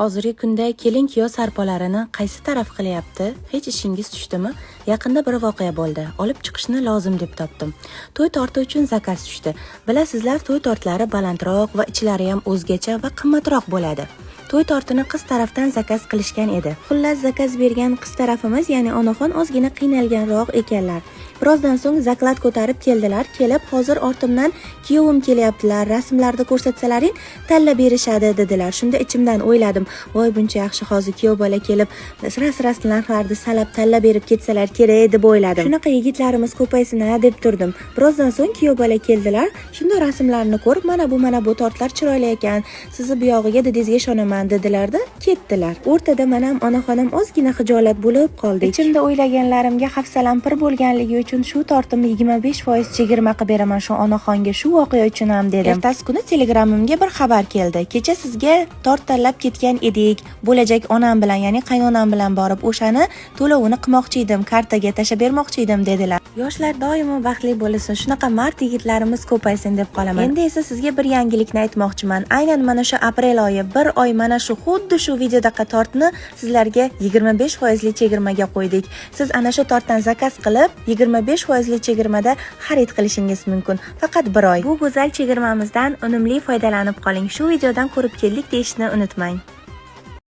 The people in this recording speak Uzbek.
Hozirgi kunda kelin-kuyov sarpolarini qaysi taraf qilyapti? Hech ishingiz tushdimi? Yaqinda bir voqea bo'ldi. Olib chiqishni lozim deb topdim. To'y torti uchun zakaz tushdi. Bilasizlar, to'y tortlari balandroq va ichlari ham o'zgacha va qimmatroq bo'ladi. To'y tortini qiz tarafdan zakaz qilishgan edi. Xullas, zakaz bergan qiz tarafimiz, ya'ni onaxon ozgina qiynalganroq ekanlar. Birozdan so'ng zaklad ko'tarib keldilar. Kelib, hozir ortimdan kuyovim kelyaptilar. Rasmlarda ko'rsatsalaring, tanlab berishadi dedilar. Shunda ichimdan o'yladim, voy buncha yaxshi hozir kuyov bola kelib, rasmlarni salab tanlab berib ketsalar kerak deb o'yladim. Shunaqa yigitlarimiz ko'paysin deb turdim. Birozdan so'ng kuyov bola keldilar. Shunda rasmlarni ko'rib, mana bu tortlar chiroyli ekan. Sizni bu yog'iga dedingizga ishonaman dedilarda ketdilar. O'rtada men ham onaxonam ozgina xijolat bo'lib qoldik. Ichimda o'ylaganlarimga hafsalam pir bo'lganligi uchun shu tortimni 25% chegirma qilib beraman shu onaxonga shu voqea uchun ham dedim. Ertasi kuni telegramimga bir xabar keldi. Kecha sizga tort tanlab ketgan edik. Bo'lajak onam bilan, ya'ni qaynonam bilan borib o'shani to'lovini qilmoqchi edim, kartaga tashlab bermoqchi edim dedilar. Yoshlar doimo baxtli bo'lsin, shunaqa mard yigitlarimiz ko'paysin deb qolaman. Endi esa sizga bir yangilikni aytmoqchiman. Aynan mana shu aprel oyi, bir oy mana shu xuddi shu videodaqa tortni sizlarga 25% chegirmaga qo'ydik. Siz ana shu tortdan zakaz qilib 25% chegirmada xarid qilishingiz mumkin. Faqat bir oy. Bu go'zal chegirmamizdan unumli foydalanib qoling. Shu videodan ko'rib keldik deyishni unutmang.